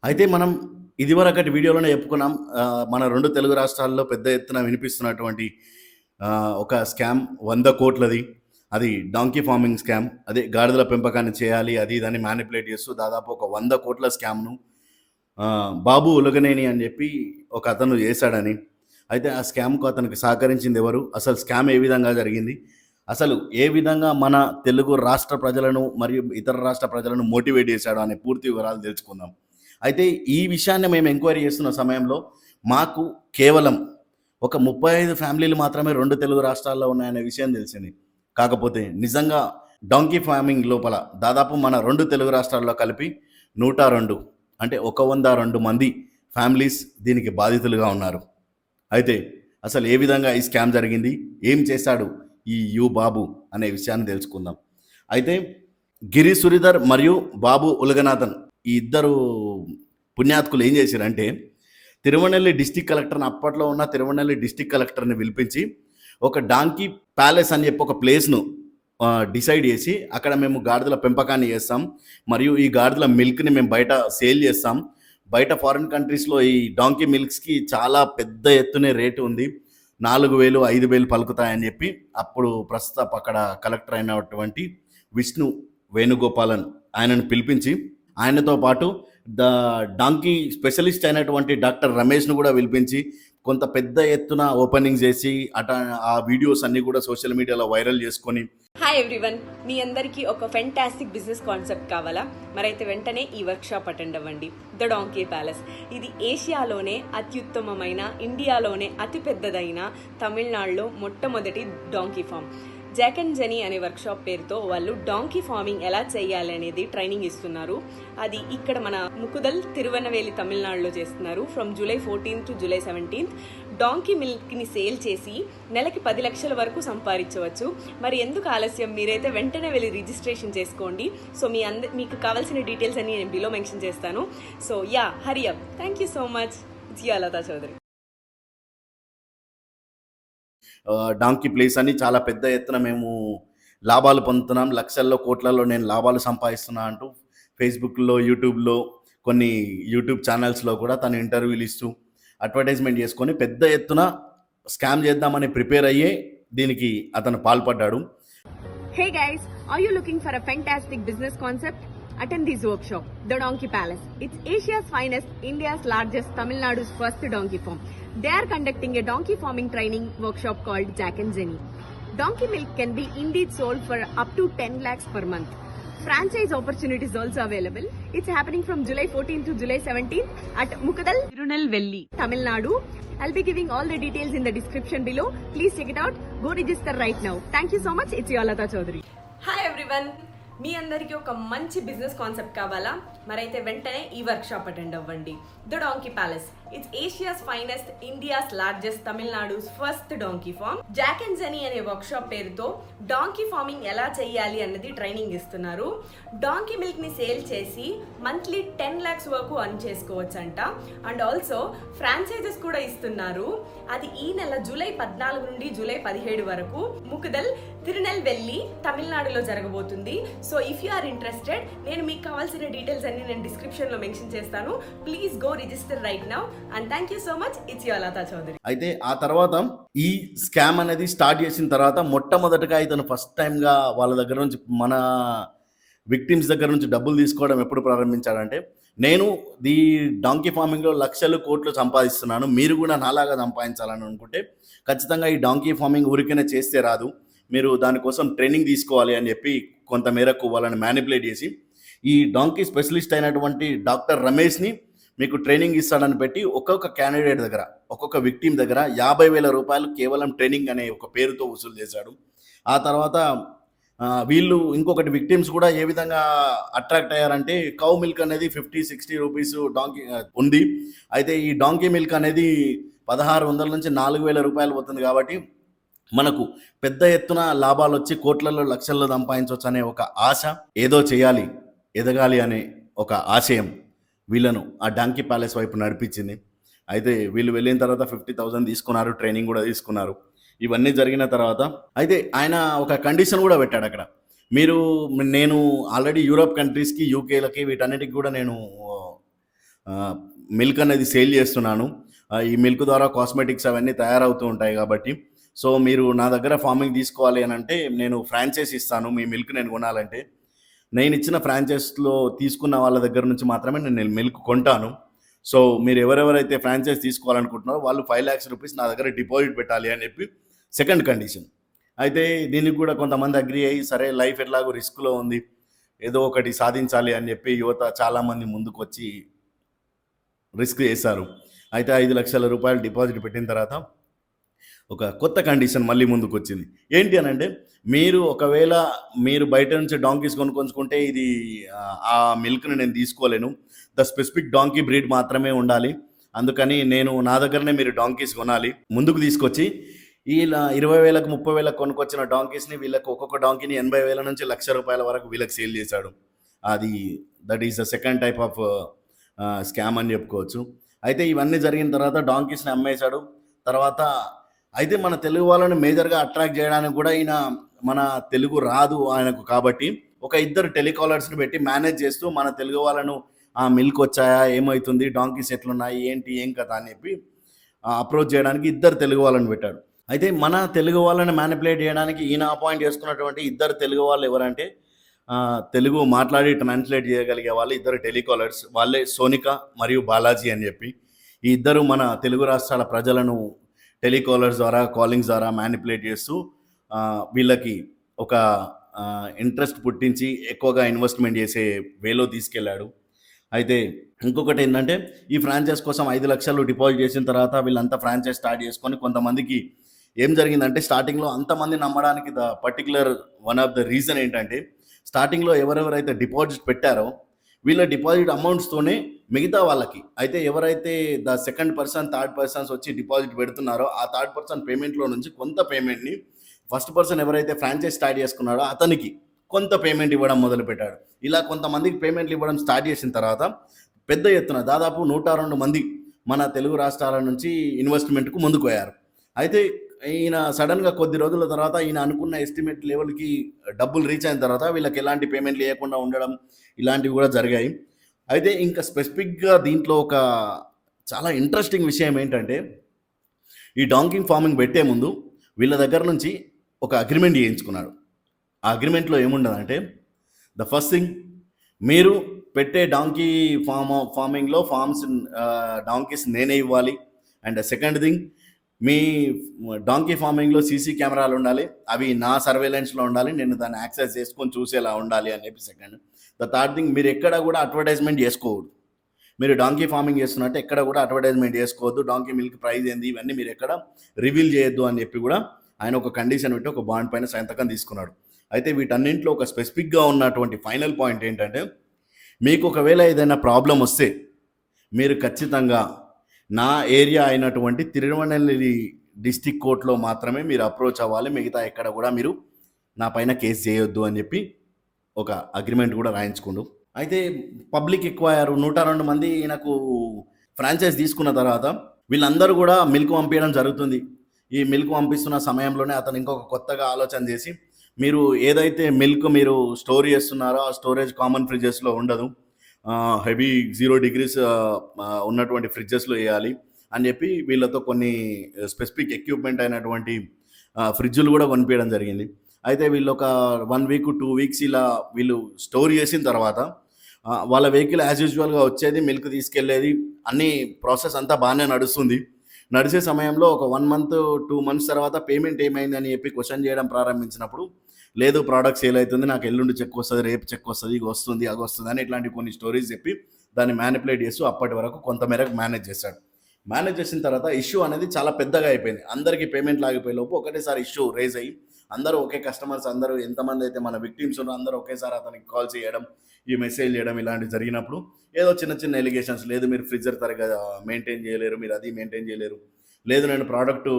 అయితే మనం ఇదివరకటి వీడియోలోనే చెప్పుకున్నాం. మన 2 తెలుగు రాష్ట్రాల్లో పెద్ద ఎత్తున వినిపిస్తున్నటువంటి ఒక స్కామ్ 100,00,00,000ది. అది డాంకీ ఫార్మింగ్ స్కామ్. అదే గాడిదల పెంపకాన్ని చేయాలి అది ఇదని మ్యానిపులేట్ చేస్తూ దాదాపు ఒక 100,00,00,000 స్కామ్‌ను బాబు ఉలగనేని అని చెప్పి ఒక అతను చేశాడని. అయితే ఆ స్కామ్‌కు అతనికి సహకరించింది ఎవరు? అసలు స్కామ్ ఏ విధంగా జరిగింది? అసలు ఏ విధంగా మన తెలుగు రాష్ట్ర ప్రజలను మరియు ఇతర రాష్ట్ర ప్రజలను మోటివేట్ చేశాడు అనే పూర్తి వివరాలు తెలుసుకుందాం. అయితే ఈ విషయాన్ని మేము ఎంక్వైరీ చేస్తున్న సమయంలో మాకు కేవలం ఒక 35 ఫ్యామిలీలు మాత్రమే 2 తెలుగు రాష్ట్రాల్లో ఉన్నాయనే విషయం తెలిసింది. కాకపోతే నిజంగా డాంకీ ఫార్మింగ్ లోపల దాదాపు మన 2 తెలుగు రాష్ట్రాల్లో కలిపి 102 అంటే 102 మంది ఫ్యామిలీస్ దీనికి బాధితులుగా ఉన్నారు. అయితే అసలు ఏ విధంగా ఈ స్కామ్ జరిగింది? ఏం చేశాడు ఈ బాబు అనే విషయాన్ని తెలుసుకుందాం. అయితే గిరి సురిధర్ మరియు బాబు ఉలగనాథన్ ఈ ఇద్దరు పుణ్యాత్కులు ఏం చేశారంటే తిరువనెల్లి డిస్టిక్ కలెక్టర్ని అప్పట్లో ఉన్న తిరువనెల్లి డిస్టిక్ కలెక్టర్ని పిలిపించి ఒక డాంకీ ప్యాలెస్ అని చెప్పి ఒక ప్లేస్ను డిసైడ్ చేసి అక్కడ మేము గాడిదల పెంపకాన్ని చేస్తాం మరియు ఈ గాడిదల మిల్క్ని మేము బయట సేల్ చేస్తాం. బయట ఫారిన్ కంట్రీస్లో ఈ డాంకీ మిల్క్స్కి చాలా పెద్ద ఎత్తునే రేటు ఉంది. 4,000 5,000 పలుకుతాయని చెప్పి అప్పుడు ప్రస్తుతం అక్కడ కలెక్టర్ అయినటువంటి విష్ణు వేణుగోపాలన్ ఆయనను పిలిపించి ఆయనతో పాటు డాంకీ స్పెషలిస్ట్ అయినటువంటి డాక్టర్ రమేష్ను కూడా పిలిపించి కొంత పెద్ద ఎత్తున ఓపెనింగ్ చేసి ఆ వీడియోస్ అన్ని కూడా సోషల్ మీడియాలో వైరల్ చేసుకొని హాయ్ ఎవ్రీవన్, మీ అందరికీ ఒక ఫెంటాస్టిక్ బిజినెస్ కాన్సెప్ట్ కావాలా? మరైతే వెంటనే ఈ వర్క్షాప్ అటెండ్ అవ్వండి. ద డాంకీ ప్యాలెస్ ఇది ఏషియాలోనే అత్యుత్తమమైన, ఇండియాలోనే అతిపెద్దదైన, తమిళనాడులో మొట్టమొదటి donkey farm. Jack and Jenny అనే వర్క్షాప్ పేరుతో వాళ్ళు డాంకీ ఫార్మింగ్ ఎలా చేయాలి అనేది ట్రైనింగ్ ఇస్తున్నారు. అది ఇక్కడ మన ముకుదల్ తిరువనవేలి తమిళనాడులో చేస్తున్నారు. From July 14 to July 17 donkey మిల్క్ని సేల్ చేసి నెలకి 10 లక్షల వరకు సంపాదించవచ్చు. మరి ఎందుకు ఆలస్యం? మీరైతే వెంటనే వెళ్ళి రిజిస్ట్రేషన్ చేసుకోండి. సో మీకు కావాల్సిన డీటెయిల్స్ అన్ని నేను బిలో మెన్షన్ చేస్తాను. So hurry up. Thank you so much. Latha Chowdary. Donkey place అని చాలా పెద్ద ఎత్తున మేము లాభాలు పొందుతున్నాం, లక్షల్లో కోట్లలో నేను లాభాలు సంపాదిస్తున్నా అంటూ ఫేస్బుక్లో, యూట్యూబ్లో, కొన్ని యూట్యూబ్ ఛానల్స్లో కూడా తను ఇంటర్వ్యూలు ఇస్తూ అడ్వర్టైజ్మెంట్ చేసుకొని పెద్ద ఎత్తున స్కామ్ చేద్దామని ప్రిపేర్ అయ్యే దీనికి అతను పాల్పడ్డాడు. Hey guys, are you looking for a fantastic business concept? Attend this workshop, The Donkey Palace. It's Asia's finest, India's largest, Tamil Nadu's first donkey farm. They are conducting a donkey farming training workshop called Jack and Jenny. Donkey milk can be indeed sold for up to 10 lakhs per month. Franchise opportunities also available. It's happening from July 14 to July 17 at Mukadal, Tirunelveli, Tamil Nadu. I'll be giving all the details in the description below. Please check it out. Go register right now. Thank you so much. It's Lata Chaudhary. Hi everyone. మీ అందరికీ ఒక మంచి business concept కావాలా? మరైతే వెంటనే ఈ workshop attend అవ్వండి. The donkey palace. It's Asia's finest, India's largest, Tamil Nadu's first donkey farm. Jack and Jenny అనే వర్క్షాప్ పేరుతో డాంకీ ఫార్మింగ్ ఎలా చేయాలి అన్నది ట్రైనింగ్ ఇస్తున్నారు. డాంకీ మిల్క్ ని సేల్ చేసి మంత్లీ 10 lakhs వరకు అర్న్ చేసుకోవచ్చు అంట. అండ్ ఆల్సో ఫ్రాంచైజెస్ కూడా ఇస్తున్నారు. అది ఈ నెల జూలై 14 నుండి జూలై 17 వరకు ముకుదల్, తిరునెల్వెల్లి, తమిళనాడులో జరగబోతుంది. So if you are interested, నేను మీకు కావాల్సిన డీటెయిల్స్ అన్ని నేను డిస్క్రిప్షన్ లో మెన్షన్ చేస్తాను. Please go register right now and thank you so much. It's Latha Chowdary. అయితే ఆ తర్వాత ఈ స్కామ్ అనేది స్టార్ట్ చేసిన తర్వాత మొట్టమొదటిగా ఇతను ఫస్ట్ టైం గా వాళ్ళ దగ్గర నుంచి, మన విక్టిమ్స్ దగ్గర నుంచి డబ్బులు తీసుకోవడం ఎప్పుడు ప్రారంభించాడంటే, నేను ఈ డాంకీ ఫార్మింగ్లో లక్షలు కోట్లు సంపాదిస్తున్నాను, మీరు కూడా నాలాగా సంపాదించాలని అనుకుంటే ఖచ్చితంగా ఈ డాంకీ ఫార్మింగ్ ఊరికనే చేస్తే రాదు, మీరు దానికోసం ట్రైనింగ్ తీసుకోవాలి అని చెప్పి కొంతమేరకు వాళ్ళని మ్యానిపులేట్ చేసి ఈ డాంకీ స్పెషలిస్ట్ అయినటువంటి డాక్టర్ రమేష్ని మీకు ట్రైనింగ్ ఇస్తాడని పెట్టి ఒక్కొక్క క్యాండిడేట్ దగ్గర, ఒక్కొక్క విక్టిమ్ దగ్గర 50,000 రూపాయలు కేవలం ట్రైనింగ్ అనే ఒక పేరుతో వసూలు చేశాడు. ఆ తర్వాత వీళ్ళు ఇంకొకటి విక్టిమ్స్ కూడా ఏ విధంగా అట్రాక్ట్ అయ్యారంటే, కౌ మిల్క్ అనేది 50-60 రూపీస్ డాంకీ ఉంది. అయితే ఈ డాంకీ మిల్క్ అనేది 1,600 నుంచి 4,000 రూపాయలు పోతుంది. కాబట్టి మనకు పెద్ద ఎత్తున లాభాలు వచ్చి కోట్లలో లక్షల్లో సంపాదించవచ్చు అనే ఒక ఆశ, ఏదో చేయాలి, ఎదగాలి అనే ఒక ఆశయం వీళ్ళను ఆ డాంకీ ప్యాలెస్ వైపు నడిపించింది. అయితే వీళ్ళు వెళ్ళిన తర్వాత 50,000 తీసుకున్నారు, ట్రైనింగ్ కూడా తీసుకున్నారు. ఇవన్నీ జరిగిన తర్వాత అయితే ఆయన ఒక కండిషన్ కూడా పెట్టాడు అక్కడ, నేను ఆల్రెడీ యూరోప్ కంట్రీస్కి, యూకేలకి, వీటన్నిటికి కూడా నేను మిల్క్ అనేది సేల్ చేస్తున్నాను. ఈ మిల్క్ ద్వారా కాస్మెటిక్స్ అవన్నీ తయారవుతూ ఉంటాయి కాబట్టి, సో మీరు నా దగ్గర ఫార్మింగ్ తీసుకోవాలి అనంటే నేను ఫ్రాంచైజ్ ఇస్తాను. మీ మిల్క్ నేను కొనాలంటే. నేనిచ్చిన ఫ్రాంచైజ్‌లో తీసుకున్న వాళ్ళ దగ్గర నుంచి మాత్రమే నేను మిల్క్ కొంటాను. సో మీరు ఎవరెవరైతే ఫ్రాంచైజ్ తీసుకోవాలనుకుంటున్నారో వాళ్ళు 5,00,000 రూపీస్ నా దగ్గర డిపాజిట్ పెట్టాలి అని చెప్పి సెకండ్ కండిషన్. అయితే దీనికి కూడా కొంతమంది అగ్రీ అయ్యి, సరే లైఫ్ ఎట్లాగో రిస్క్‌లో ఉంది. ఏదో ఒకటి సాధించాలి అని చెప్పి యువత చాలామంది ముందుకొచ్చి రిస్క్ చేశారు. అయితే 5,00,000 రూపాయలు డిపాజిట్ పెట్టిన తర్వాత ఒక కొత్త కండిషన్ మళ్ళీ ముందుకొచ్చింది. ఏంటి అనంటే, ఒకవేళ మీరు బయట నుంచి డాంకీస్ కొనుక్కొంచుకుంటే ఇది ఆ మిల్క్‌ని నేను తీసుకోలేను. ద స్పెసిఫిక్ డాంకీ బ్రీడ్ మాత్రమే ఉండాలి. అందుకని నా దగ్గరనే మీరు డాంకీస్ కొనాలి. ముందుకు తీసుకొచ్చి ఇలా 20,000కి 30,000కి కొనుక్కొచ్చిన డాంకీస్‌ని వీళ్ళకి ఒక్కొక్క డాంకీని 80,000 నుంచి రూ. 1,00,000 వరకు వీళ్ళకి సేల్ చేశాడు. అది that is the second type of scam అని చెప్పుకోవచ్చు. అయితే ఇవన్నీ జరిగిన తర్వాత డాంకీస్‌ని అమ్మేశాడు. తర్వాత అయితే మన తెలుగు వాళ్ళని మేజర్‌గా అట్రాక్ట్ చేయడానికి కూడా మన తెలుగు రాదు ఆయనకు కాబట్టి, ఒక ఇద్దరు టెలికాలర్స్‌ని పెట్టి మేనేజ్ చేస్తూ మన తెలుగు వాళ్ళను మిల్క్ వచ్చాయా? ఏమైతుంది? డాంకీస్ ఎట్లున్నాయి? ఏంటి? ఏం కథ? అని చెప్పి అప్రోచ్ చేయడానికి ఇద్దరు తెలుగు వాళ్ళని పెట్టాడు. అయితే మన తెలుగు వాళ్ళని మ్యానిపులేట్ చేయడానికి ఈయన అపాయింట్ చేసుకున్నటువంటి ఇద్దరు తెలుగు వాళ్ళు ఎవరంటే, తెలుగు మాట్లాడి ట్రాన్స్లేట్ చేయగలిగే వాళ్ళు ఇద్దరు టెలికాలర్స్. వాళ్ళే సోనిక మరియు బాలాజీ అని చెప్పి. ఈ ఇద్దరు మన తెలుగు రాష్ట్రాల ప్రజలను టెలికాలర్స్ ద్వారా, కాలింగ్స్ ద్వారా మ్యానిపులేట్ చేస్తూ వీళ్ళకి ఒక ఇంట్రెస్ట్ పుట్టించి ఎక్కువగా ఇన్వెస్ట్మెంట్ చేసే వేలో తీసుకెళ్ళాడు. అయితే ఇంకొకటి ఏంటంటే, ఈ ఫ్రాంచైజ్ కోసం 5,00,000 డిపాజిట్ చేసిన తర్వాత వీళ్ళంతా ఫ్రాంచైజ్ స్టార్ట్ చేసుకొని కొంతమందికి ఏం జరిగిందంటే, స్టార్టింగ్లో అంతమంది నమ్మడానికి the particular one of the reason ఏంటంటే, స్టార్టింగ్లో ఎవరెవరైతే డిపాజిట్ పెట్టారో వీళ్ళ డిపాజిట్ అమౌంట్స్తోనే మిగతా వాళ్ళకి, అయితే ఎవరైతే the second person, third persons వచ్చి డిపాజిట్ పెడుతున్నారో ఆ థర్డ్ పర్సన్ పేమెంట్లో నుంచి కొంత పేమెంట్ని ఫస్ట్ పర్సన్ ఎవరైతే ఫ్రాంచైజ్ స్టార్ట్ చేసుకున్నాడో అతనికి కొంత పేమెంట్ ఇవ్వడం మొదలుపెట్టాడు. ఇలా కొంతమందికి పేమెంట్లు ఇవ్వడం స్టార్ట్ చేసిన తర్వాత పెద్ద ఎత్తున దాదాపు 102 మంది మన తెలుగు రాష్ట్రాల నుంచి ఇన్వెస్ట్మెంట్కు ముందుకు పోయారు. అయితే ఈయన సడన్గా కొద్ది రోజుల తర్వాత ఈయన అనుకున్న ఎస్టిమేట్ లెవెల్కి డబ్బులు రీచ్ అయిన తర్వాత వీళ్ళకి ఎలాంటి పేమెంట్లు ఇవ్వకుండా ఉండడం ఇలాంటివి కూడా జరిగాయి. అయితే ఇంకా స్పెసిఫిక్గా దీంట్లో ఒక చాలా ఇంట్రెస్టింగ్ విషయం ఏంటంటే, ఈ డాంకింగ్ ఫార్మింగ్ పెట్టే ముందు వీళ్ళ దగ్గర నుంచి ఒక అగ్రిమెంట్ చేయించుకున్నాడు. ఆ అగ్రిమెంట్లో ఏముండదంటే, ద ఫస్ట్ థింగ్, మీరు పెట్టే డాంకీ ఫార్మింగ్లో డాంకీస్ నేనే ఇవ్వాలి. అండ్ సెకండ్ థింగ్, మీ డాంకీ ఫార్మింగ్లో సీసీ కెమెరాలు ఉండాలి, అవి నా సర్వేలెన్స్లో ఉండాలి, నేను దాన్ని యాక్సెస్ చేసుకొని చూసేలా ఉండాలి అని చెప్పి సెకండ్. ద థర్డ్ థింగ్, మీరు ఎక్కడ కూడా అడ్వర్టైజ్మెంట్ చేసుకోవద్దు. మీరు డాంకీ ఫార్మింగ్ చేస్తున్నట్టు ఎక్కడ కూడా అడ్వర్టైజ్మెంట్ చేసుకోవద్దు. డాంకీ మిల్క్ ప్రైస్ ఏంది ఇవన్నీ మీరు ఎక్కడ రివీల్ చేయొద్దు అని చెప్పి కూడా ఆయన ఒక కండిషన్ పెట్టి ఒక బాండ్ పైన సంతకం తీసుకున్నాడు. అయితే వీటన్నింటిలో ఒక స్పెసిఫిక్గా ఉన్నటువంటి ఫైనల్ పాయింట్ ఏంటంటే, మీకు ఒకవేళ ఏదైనా ప్రాబ్లం వస్తే మీరు ఖచ్చితంగా నా ఏరియా అయినటువంటి తిరువనెల్వేలి డిస్టిక్ కోర్టులో మాత్రమే మీరు అప్రోచ్ అవ్వాలి, మిగతా ఎక్కడ కూడా మీరు నా పైన కేసు చేయొద్దు అని చెప్పి ఒక అగ్రిమెంట్ కూడా రాయించుకుండు. అయితే పబ్లిక్ ఎక్కువ అయ్యారు. 102 మంది ఈయనకు ఫ్రాంచైజ్ తీసుకున్న తర్వాత వీళ్ళందరూ కూడా మిల్క్ పంపించడం జరుగుతుంది. ఈ మిల్క్ పంపిస్తున్న సమయంలోనే అతను ఇంకొక కొత్తగా ఆలోచన చేసి, మీరు ఏదైతే మిల్క్ మీరు స్టోర్ చేస్తున్నారో ఆ స్టోరేజ్ కామన్ ఫ్రిడ్జెస్లో ఉండదు, హెవీ 0 degrees ఉన్నటువంటి ఫ్రిడ్జెస్లో వేయాలి అని చెప్పి వీళ్ళతో కొన్ని స్పెసిఫిక్ ఎక్విప్మెంట్ అయినటువంటి ఫ్రిడ్జులు కూడా కొనిపించడం జరిగింది. అయితే వీళ్ళు ఒక 1 week 2 weeks ఇలా వీళ్ళు స్టోర్ చేసిన తర్వాత వాళ్ళ వెహికల్ యాజ్ యూజువల్గా వచ్చేది, మిల్క్ తీసుకెళ్లేది, అన్ని ప్రాసెస్ అంతా బాగానే నడుస్తుంది. నడిచే సమయంలో ఒక 1 month 2 months తర్వాత పేమెంట్ ఏమైంది అని చెప్పి క్వశ్చన్ చేయడం ప్రారంభించినప్పుడు, లేదు ప్రోడక్ట్ సేల్ అవుతుంది, నాకు ఎల్లుండి చెక్ వస్తుంది, రేపు చెక్ వస్తుంది, ఇది వస్తుంది, అది వస్తుంది అని ఇట్లాంటి కొన్ని స్టోరీస్ చెప్పి దాన్ని మ్యానిపులేట్ చేస్తూ అప్పటి వరకు కొంతమేరకు మేనేజ్ చేశాడు. మేనేజ్ చేసిన తర్వాత ఇష్యూ అనేది చాలా పెద్దగా అయిపోయింది. అందరికీ పేమెంట్ లాగిపోయే లోపు ఒకటేసారి ఇష్యూ రేజ్ అయ్యి అందరూ ఒకే కస్టమర్స్, అందరూ ఎంతమంది అయితే మన విక్టిమ్స్ ఉన్నారో అందరూ ఒకేసారి అతనికి కాల్ చేయడం, ఈ మెసేజ్ చేయడం ఇలాంటివి జరిగినప్పుడు ఏదో చిన్న చిన్న ఎలిగేషన్స్, లేదు మీరు ఫ్రిడ్జర్ తరగా మెయింటైన్ చేయలేరు, మీరు అది మెయింటైన్ చేయలేరు, లేదు నేను ప్రోడక్ట్ను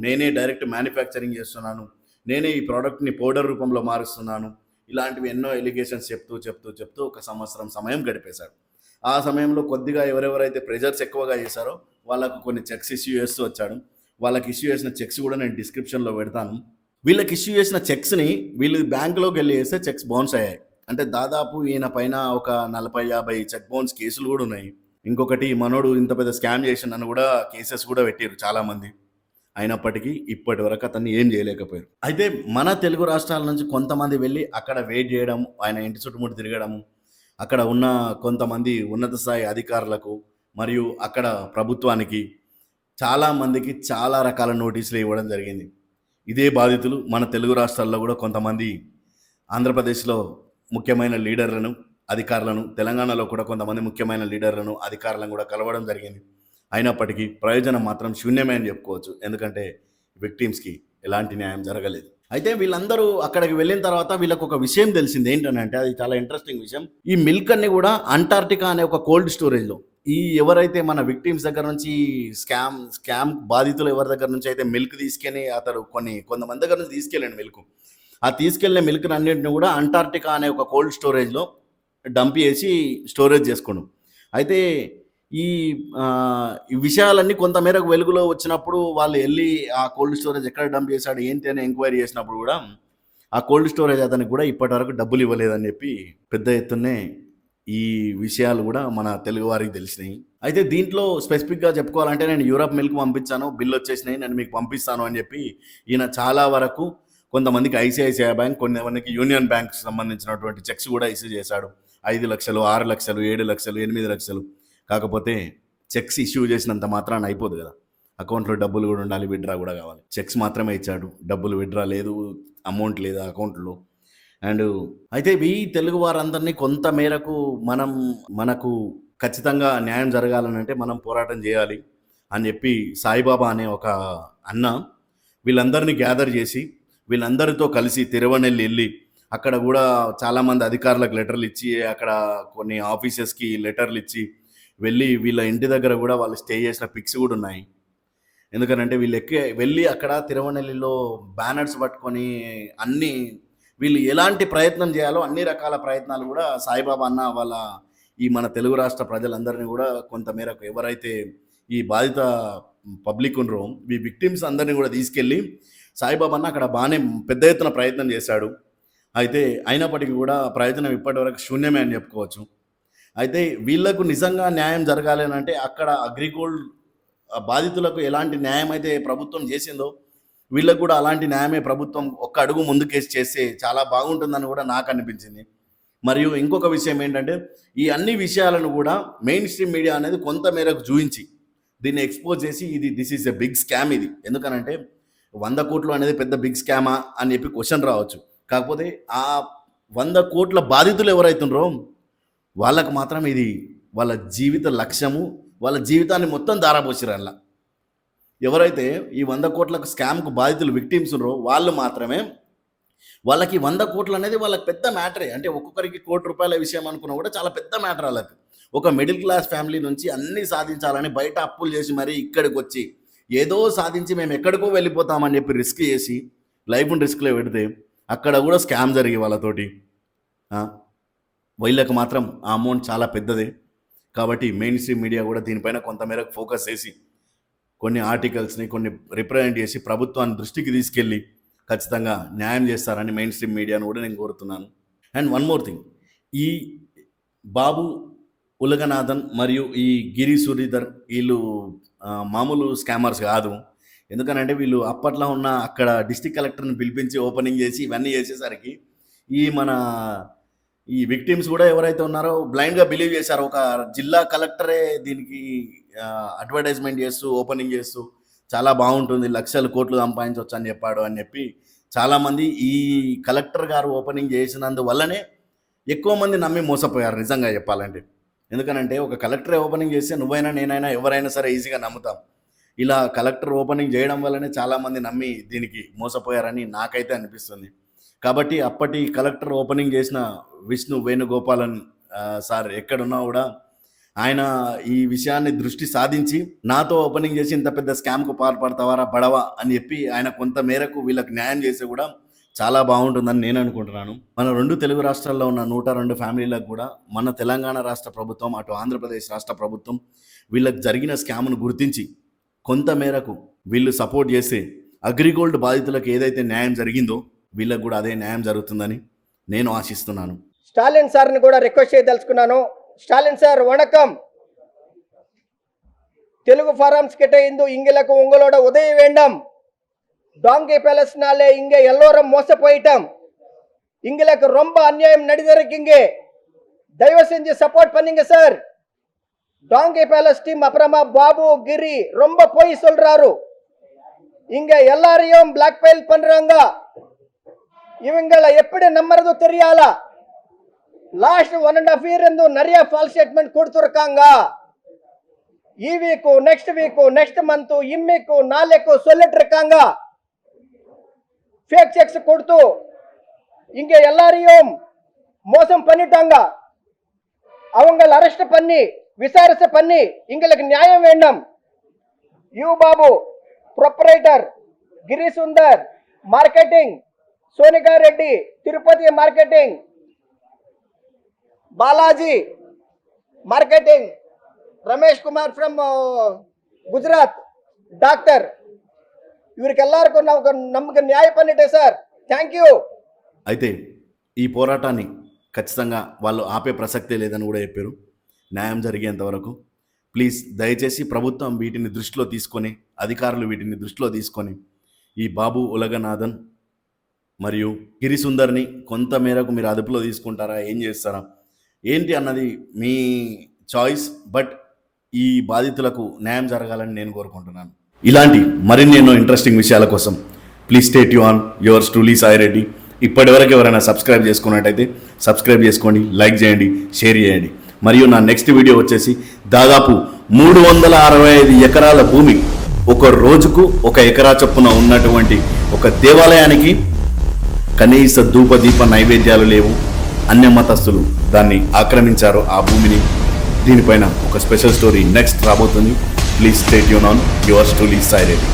నేనే డైరెక్ట్ మ్యానుఫ్యాక్చరింగ్ చేస్తున్నాను, నేనే ఈ ప్రోడక్ట్ని పౌడర్ రూపంలో మారుస్తున్నాను, ఇలాంటివి ఎన్నో ఎలిగేషన్స్ చెప్తూ ఒక సంవత్సరం సమయం గడిపేశాడు. ఆ సమయంలో కొద్దిగా ఎవరెవరైతే ప్రెజర్స్ ఎక్కువగా చేశారో వాళ్ళకు కొన్ని చెక్స్ ఇష్యూ చేస్తూ వచ్చాడు. వాళ్ళకి ఇష్యూ చేసిన చెక్స్ కూడా నేను డిస్క్రిప్షన్లో పెడతాను. వీళ్ళకి ఇష్యూ చేసిన చెక్స్ని వీళ్ళు బ్యాంకులోకి వెళ్ళి వేస్తే చెక్స్ బౌన్స్ అయ్యాయి. అంటే దాదాపు ఈయన పైన ఒక 40-50 చెక్ బౌన్స్ కేసులు కూడా ఉన్నాయి. ఇంకొకటి మనోడు ఇంత పెద్ద స్కామ్ చేసిండని కూడా కేసెస్ కూడా పెట్టారు చాలామంది. అయినప్పటికీ ఇప్పటి వరకు అతన్ని ఏం చేయలేకపోయారు. అయితే మన తెలుగు రాష్ట్రాల నుంచి కొంతమంది వెళ్ళి అక్కడ వెయిట్ చేయడం, ఆయన ఇంటి చుట్టుముట్టు తిరగడం, అక్కడ ఉన్న కొంతమంది ఉన్నత స్థాయి అధికారులకు మరియు అక్కడ ప్రభుత్వానికి చాలామందికి చాలా రకాల నోటీసులు ఇవ్వడం జరిగింది. ఇదే బాధితులు మన తెలుగు రాష్ట్రాల్లో కూడా కొంతమంది ఆంధ్రప్రదేశ్లో ముఖ్యమైన లీడర్లను, అధికారులను, తెలంగాణలో కూడా కొంతమంది ముఖ్యమైన లీడర్లను, అధికారులను కూడా కలవడం జరిగింది. అయినప్పటికీ ప్రయోజనం మాత్రం శూన్యమే అని చెప్పుకోవచ్చు. ఎందుకంటే విక్టిమ్స్కి ఎలాంటి న్యాయం జరగలేదు. అయితే వీళ్ళందరూ అక్కడికి వెళ్ళిన తర్వాత వీళ్ళకు ఒక విషయం తెలిసింది. ఏంటంటే అది చాలా ఇంట్రెస్టింగ్ విషయం. ఈ మిల్క్ అన్ని కూడా అంటార్టికా అనే ఒక కోల్డ్ స్టోరేజ్లో, ఈ ఎవరైతే మన విక్టిమ్స్ దగ్గర నుంచి స్కామ్ బాధితులు ఎవరి దగ్గర నుంచి అయితే మిల్క్ తీసుకెళ్ళి అతడు కొంతమంది దగ్గర నుంచి తీసుకెళ్ళండి మిల్క్, ఆ తీసుకెళ్లిన మిల్క్ అన్నింటిని కూడా అంటార్టికా అనే ఒక కోల్డ్ స్టోరేజ్లో డంప్ చేసి స్టోరేజ్ చేసుకోండు. అయితే ఈ విషయాలన్నీ కొంతమేరకు వెలుగులో వచ్చినప్పుడు వాళ్ళు వెళ్ళి ఆ కోల్డ్ స్టోరేజ్ ఎక్కడ డంప్ చేశాడు ఏంటి అని ఎంక్వైరీ చేసినప్పుడు కూడా ఆ కోల్డ్ స్టోరేజ్ అతనికి కూడా ఇప్పటి వరకు డబ్బులు ఇవ్వలేదని చెప్పి పెద్ద ఎత్తునే ఈ విషయాలు కూడా మన తెలుగు వారికి తెలిసినాయి. అయితే దీంట్లో స్పెసిఫిక్గా చెప్పుకోవాలంటే నేను యూరప్ మిల్క్ పంపించాను, బిల్ వచ్చేసినాయి, నేను మీకు పంపిస్తాను అని చెప్పి ఈయన చాలా వరకు కొంతమందికి ఐసిఐసిఐ బ్యాంక్, కొంతమందికి యూనియన్ బ్యాంక్ సంబంధించినటువంటి చెక్స్ కూడా ఇష్యూ చేశాడు. 5 లక్షలు, 6 లక్షలు, 7 లక్షలు, 8 లక్షలు. కాకపోతే చెక్స్ ఇష్యూ చేసినంత మాత్రాన అయిపోదు కదా, అకౌంట్లో డబ్బులు కూడా ఉండాలి, విత్డ్రా కూడా కావాలి. చెక్స్ మాత్రమే ఇచ్చాడు, డబ్బులు విత్డ్రా లేదు, అమౌంట్ లేదు అకౌంట్లో. అండ్ అయితే ఈ తెలుగు వారందరినీ కొంత మేరకు మనకు ఖచ్చితంగా న్యాయం జరగాలనంటే మనం పోరాటం చేయాలి అని చెప్పి సాయిబాబా అనే ఒక అన్న వీళ్ళందరినీ గ్యాదర్ చేసి వీళ్ళందరితో కలిసి తిరువనెల్లి వెళ్ళి అక్కడ కూడా చాలామంది అధికారులకు లెటర్లు ఇచ్చి, అక్కడ కొన్ని ఆఫీసెస్కి లెటర్లు ఇచ్చి వెళ్ళి వీళ్ళ ఇంటి దగ్గర కూడా వాళ్ళు స్టే చేసిన పిక్స్ కూడా ఉన్నాయి. ఎందుకంటే వీళ్ళు వెళ్ళి అక్కడ తిరువనెల్లిలో బ్యానర్స్ పట్టుకొని వీళ్ళు ఎలాంటి ప్రయత్నం చేయాలో అన్ని రకాల ప్రయత్నాలు కూడా సాయిబాబా అన్న వాళ్ళ ఈ మన తెలుగు రాష్ట్ర ప్రజలందరినీ కూడా కొంతమేరకు ఎవరైతే ఈ బాధిత పబ్లిక్ ఉన్నారో ఈ విక్టిమ్స్ అందరినీ కూడా తీసుకెళ్ళి సాయిబాబా అన్న అక్కడ బాగానే పెద్ద ఎత్తున ప్రయత్నం చేశాడు. అయితే అయినప్పటికీ కూడా ప్రయత్నం ఇప్పటివరకు శూన్యమే అని చెప్పుకోవచ్చు. అయితే వీళ్లకు నిజంగా న్యాయం జరగాలి అని అంటే అక్కడ అగ్రిగోల్డ్ బాధితులకు ఎలాంటి న్యాయం అయితే ప్రభుత్వం చేసిందో వీళ్ళకు కూడా అలాంటి న్యాయమే ప్రభుత్వం ఒక్క అడుగు ముందుకేసి చేస్తే చాలా బాగుంటుందని కూడా నాకు అనిపించింది. మరియు ఇంకొక విషయం ఏంటంటే ఈ అన్ని విషయాలను కూడా మెయిన్ స్ట్రీమ్ మీడియా అనేది కొంత మేరకు చూపించి దీన్ని ఎక్స్పోజ్ చేసి this is a big scam ఇది. ఎందుకనంటే 100 కోట్లు అనేది పెద్ద బిగ్ స్కామా అని చెప్పి క్వశ్చన్ రావచ్చు. కాకపోతే ఆ 100 కోట్ల బాధితులు ఎవరైతున్నారో వాళ్ళకు మాత్రం ఇది వాళ్ళ జీవిత లక్ష్యము, వాళ్ళ జీవితాన్ని మొత్తం దారాపోసిరు. అలా ఎవరైతే ఈ 100 కోట్లకు స్కామ్కు బాధితులు విక్టిమ్స్ ఉన్నారో వాళ్ళు మాత్రమే, వాళ్ళకి 100 కోట్లు అనేది వాళ్ళకి పెద్ద మ్యాటరే. అంటే ఒక్కొక్కరికి ₹1 విషయం అనుకున్నా కూడా చాలా పెద్ద మ్యాటర్. వాళ్ళకి ఒక మిడిల్ క్లాస్ ఫ్యామిలీ నుంచి అన్నీ సాధించాలని బయట అప్పులు చేసి మరీ ఇక్కడికి వచ్చి ఏదో సాధించి మేము ఎక్కడికో వెళ్ళిపోతామని చెప్పి రిస్క్ చేసి లైఫ్ని రిస్క్లో పెడితే అక్కడ కూడా స్కామ్ జరిగి వాళ్ళతోటి వీళ్ళకి మాత్రం ఆ అమౌంట్ చాలా పెద్దదే. కాబట్టి మెయిన్ స్ట్రీమ్ మీడియా కూడా దీనిపైన కొంతమేరకు ఫోకస్ చేసి కొన్ని ఆర్టికల్స్ని కొన్ని రిప్రజెంట్ చేసి ప్రభుత్వాన్ని దృష్టికి తీసుకెళ్ళి ఖచ్చితంగా న్యాయం చేస్తారని మెయిన్ స్ట్రీమ్ మీడియాను కూడా నేను కోరుతున్నాను. అండ్ వన్ మోర్ థింగ్, ఈ బాబు ఉలగనాథన్ మరియు ఈ గిరి సూరిధర్ వీళ్ళు మామూలు స్కామర్స్ కాదు. ఎందుకనంటే వీళ్ళు అప్పట్లో ఉన్న అక్కడ డిస్ట్రిక్ట్ కలెక్టర్ని పిలిపించి ఓపెనింగ్ చేసి ఇవన్నీ చేసేసరికి ఈ విక్టిమ్స్ కూడా ఎవరైతే ఉన్నారో బ్లైండ్గా బిలీవ్ చేశారు. ఒక జిల్లా కలెక్టరే దీనికి అడ్వర్టైజ్మెంట్ చేస్తూ ఓపెనింగ్ చేస్తూ చాలా బాగుంటుంది, లక్షల కోట్లు సంపాదించవచ్చు అని చెప్పి చాలామంది ఈ కలెక్టర్ గారు ఓపెనింగ్ చేసినందువల్లనే ఎక్కువ మంది నమ్మి మోసపోయారు నిజంగా చెప్పాలంటే. ఎందుకనంటే ఒక కలెక్టరే ఓపెనింగ్ చేస్తే నువ్వైనా నేనైనా ఎవరైనా సరే ఈజీగా నమ్ముతాం. ఇలా కలెక్టర్ ఓపెనింగ్ చేయడం వల్లనే చాలామంది నమ్మి దీనికి మోసపోయారని నాకైతే అనిపిస్తుంది. కాబట్టి అప్పటి కలెక్టర్ ఓపెనింగ్ చేసిన విష్ణు వేణుగోపాలన్ సార్ ఎక్కడున్నా కూడా ఆయన ఈ విషయాన్ని దృష్టి సాధించి నాతో ఓపెనింగ్ చేసి ఇంత పెద్ద స్కామ్కు పాల్పడతావారా బడవా అని చెప్పి ఆయన కొంత మేరకు వీళ్ళకి న్యాయం చేసి కూడా చాలా బాగుంటుందని నేను అనుకుంటున్నాను. మన 2 తెలుగు రాష్ట్రాల్లో ఉన్న 102 ఫ్యామిలీలకు కూడా మన తెలంగాణ రాష్ట్ర ప్రభుత్వం, అటు ఆంధ్రప్రదేశ్ రాష్ట్ర ప్రభుత్వం వీళ్ళకి జరిగిన స్కామ్ను గుర్తించి కొంత మేరకు వీళ్ళు సపోర్ట్ చేస్తే అగ్రిగోల్డ్ బాధితులకు ఏదైతే న్యాయం జరిగిందో వీళ్ళకు కూడా అదే న్యాయం జరుగుతుందని నేను ఆశిస్తున్నాను. స్టాలిన్ సార్ని కూడా రిక్వెస్ట్ చేయదలుచుకున్నాను. స్టాలిన్ సార్ వణకం. தெலுங்கு ஃபாரம்ஸ் கிட்ட இருந்து எங்களுக்கு உங்களோட உதவி வேண்டும். டாங்கி பேலஸ்னாலே இங்க எல்லோரும் மோச போயிட்டோம். எங்களுக்கு ரொம்ப அநியாயம் நடந்திருக்கீங்க. தயவு செஞ்சு சப்போர்ட் பண்ணுங்க சார். டாங்கி பேலஸ் டீம் அப்புறமா பாபு கிரி ரொம்ப போய் சொல்றாரு. இங்க எல்லாரையும் பிளாக்மெயில் பண்றாங்க. இவங்களை எப்படி நம்புறது தெரியல. லாஸ்ட் 1.5 year இருந்து நிறைய ஃபால்ஸ் ஸ்டேட்மெண்ட் கொடுத்துருக்காங்க. ఈ వీక్ నెక్స్ట్ మంత్ ఇమ్మీకు నాలుగు சொல்லிட்டு இருக்காங்க. ஃபேக் செக்ஸ் கொடுத்து இங்க எல்லாரையும் மோசம் பண்ணிட்டாங்க. அவங்கள அரெஸ்ட் பண்ணி விசாரிச்சு பண்ணி எங்களுக்கு நியாயம் வேண்டும். U Babu proprietor, Giri Sundar marketing, Sonika Reddy Tirupati marketing, Balaji marketing, Ramesh Kumar from Gujarat doctor, ఇవరికెల్లారికూ నమ్మక న్యాయ పన్నిటే సార్. Thank you. అయితే ఈ పోరాటాన్ని ఖచ్చితంగా వాళ్ళు ఆపే ప్రసక్తే లేదని కూడా చెప్పారు, న్యాయం జరిగేంత వరకు. ప్లీజ్ దయచేసి ప్రభుత్వం వీటిని దృష్టిలో తీసుకొని, అధికారులు వీటిని దృష్టిలో తీసుకొని ఈ బాబు ఉలగనాథన్ మరియు గిరి సుందర్ని కొంత మేరకు మీరు అదుపులో తీసుకుంటారా, ఏం చేస్తారా ఏంటి అన్నది మీ చాయిస్. బట్ ఈ బాధితులకు న్యాయం జరగాలని నేను కోరుకుంటున్నాను. ఇలాంటి మరిన్ని ఎన్నో ఇంట్రెస్టింగ్ విషయాల కోసం please stay tune yours truly Sai Reddy. ఇప్పటివరకు ఎవరైనా సబ్స్క్రైబ్ చేసుకున్నట్టయితే సబ్స్క్రైబ్ చేసుకోండి, లైక్ చేయండి, షేర్ చేయండి. మరియు నా నెక్స్ట్ వీడియో వచ్చేసి దాదాపు 365 ఎకరాల భూమి, ఒక రోజుకు 1 ఎకరా చొప్పున ఉన్నటువంటి ఒక దేవాలయానికి కనీస ధూపదీప నైవేద్యాలు లేవు. అన్య మతస్థులు దాన్ని ఆక్రమించారు ఆ భూమిని. దీనిపైన ఒక స్పెషల్ స్టోరీ నెక్స్ట్ రాబోతుంది. Please stay tune on yours truly Sai Reddy.